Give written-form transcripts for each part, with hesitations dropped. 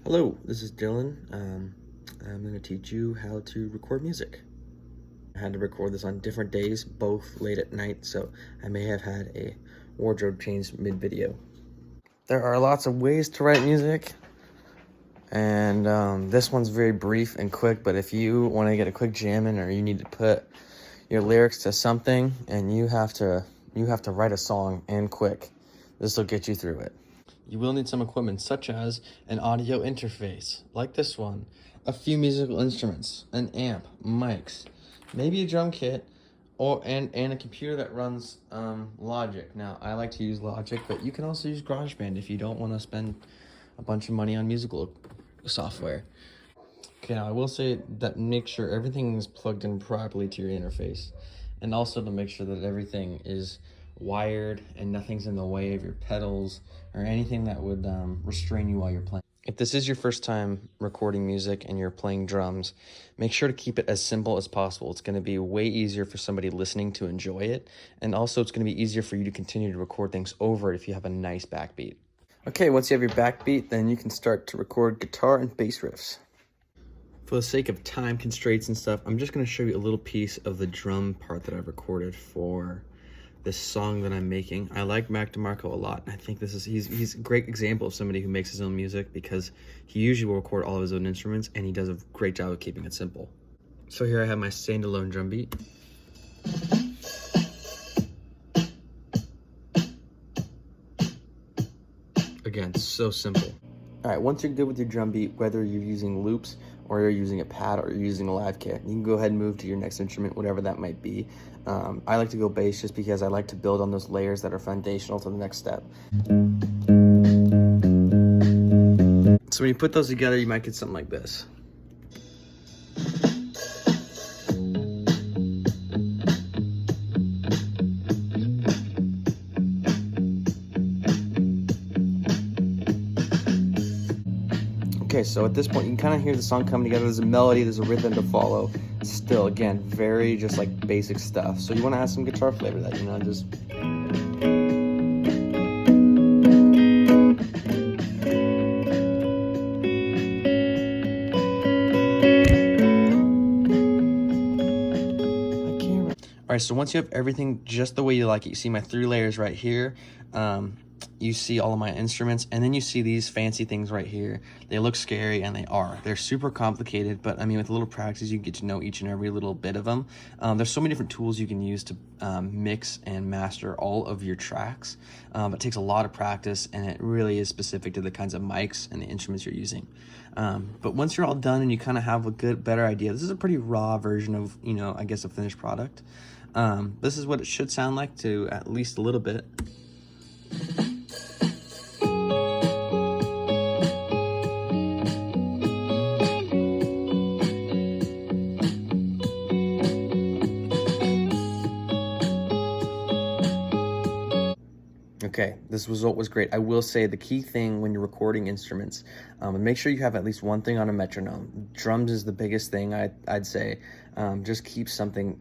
Hello, this is Dylan. I'm going to teach you how to record music. I had to record this on different days, both late at night, so I may have had a wardrobe change mid-video. There are lots of ways to write music, and this one's very brief and quick, but if you want to get a quick jam in, or you need to put your lyrics to something and you have to write a song and quick, this will get you through it. You will need some equipment such as an audio interface, like this one, a few musical instruments, an amp, mics, maybe a drum kit, and a computer that runs Logic. Now, I like to use Logic, but you can also use GarageBand if you don't want to spend a bunch of money on musical software. Okay, now I will say that make sure everything is plugged in properly to your interface, and also to make sure that everything is wired and nothing's in the way of your pedals or anything that would restrain you while you're playing. If this is your first time recording music and you're playing drums, make sure to keep it as simple as possible. It's going to be way easier for somebody listening to enjoy it, and also it's going to be easier for you to continue to record things over it if you have a nice backbeat. Okay, once you have your backbeat, then you can start to record guitar and bass riffs. For the sake of time constraints and stuff, I'm just going to show you a little piece of the drum part that I've recorded for this song that I'm making. I like Mac DeMarco a lot, and I think he's a great example of somebody who makes his own music, because he usually will record all of his own instruments, and he does a great job of keeping it simple. So here I have my standalone drum beat. Again, so simple. All right, once you're good with your drum beat, whether you're using loops or you're using a pad or you're using a live kit, you can go ahead and move to your next instrument, whatever that might be. I like to go bass just because I like to build on those layers that are foundational to the next step. So when you put those together, you might get something like this. Okay, so at this point, you can kind of hear the song coming together. There's a melody, there's a rhythm to follow. Still, again, very just like basic stuff. So you want to add some guitar flavor to that, just... All right, so once you have everything just the way you like it, you see my 3 layers right here. You see all of my instruments, and then you see these fancy things right here. They look scary, and they are. They're super complicated, but I mean, with a little practice, you get to know each and every little bit of them. There's so many different tools you can use to mix and master all of your tracks. It takes a lot of practice, and it really is specific to the kinds of mics and the instruments you're using. But once you're all done and you kind of have a better idea, this is a pretty raw version of, I guess, a finished product. This is what it should sound like to at least a little bit. Okay, this result was great. I will say the key thing when you're recording instruments, make sure you have at least one thing on a metronome. Drums is the biggest thing, I'd say. Just keep something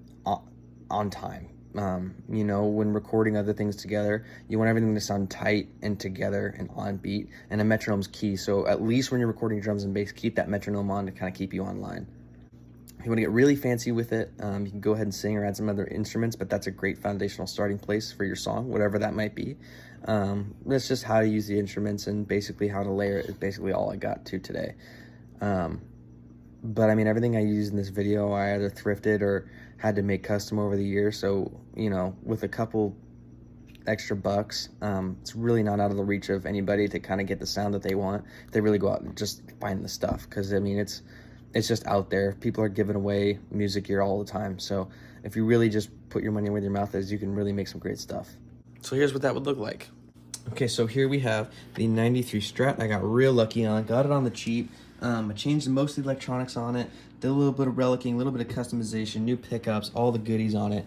on time. When recording other things together, you want everything to sound tight and together and on beat, and a metronome's key. So at least when you're recording drums and bass, keep that metronome on to kind of keep you online. If you want to get really fancy with it, you can go ahead and sing or add some other instruments, but that's a great foundational starting place for your song, whatever that might be. That's just how to use the instruments and basically how to layer it is basically all I got to today. But I mean, everything I used in this video, I either thrifted or had to make custom over the years. So, with a couple extra bucks, it's really not out of the reach of anybody to kind of get the sound that they want. They really go out and just find the stuff, because I mean, it's just out there. People are giving away music gear all the time. So if you really just put your money where your mouth is, you can really make some great stuff. So here's what that would look like. Okay, so here we have the 93 Strat. I got real lucky on, got it on the cheap. I changed most of the electronics on it, did a little bit of relicking, a little bit of customization, new pickups, all the goodies on it.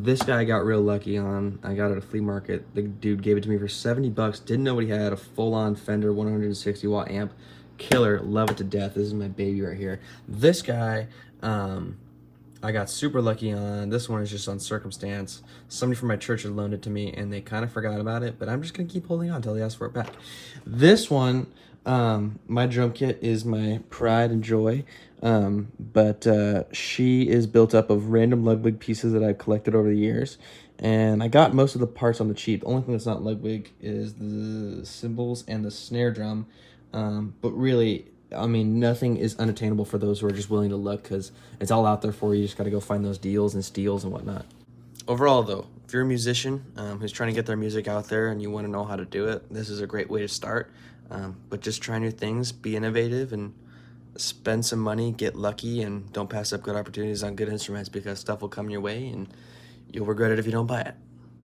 This guy I got real lucky on. I got it at a flea market. The dude gave it to me for 70 bucks. Didn't know what he had, a full-on Fender 160 watt amp. Killer, love it to death. This is my baby right here. This guy, I got super lucky on. This one is just on circumstance. Somebody from my church had loaned it to me, and they kind of forgot about it, but I'm just going to keep holding on until they ask for it back. This one, My drum kit is my pride and joy, but she is built up of random Ludwig pieces that I've collected over the years, and I got most of the parts on the cheap. The only thing that's not Ludwig is the cymbals and the snare drum, but really, I mean, nothing is unattainable for those who are just willing to look, because it's all out there for you. You just got to go find those deals and steals and whatnot. Overall, though, if you're a musician who's trying to get their music out there and you want to know how to do it, this is a great way to start. But just try new things, be innovative, and spend some money, get lucky, and don't pass up good opportunities on good instruments, because stuff will come your way and you'll regret it if you don't buy it.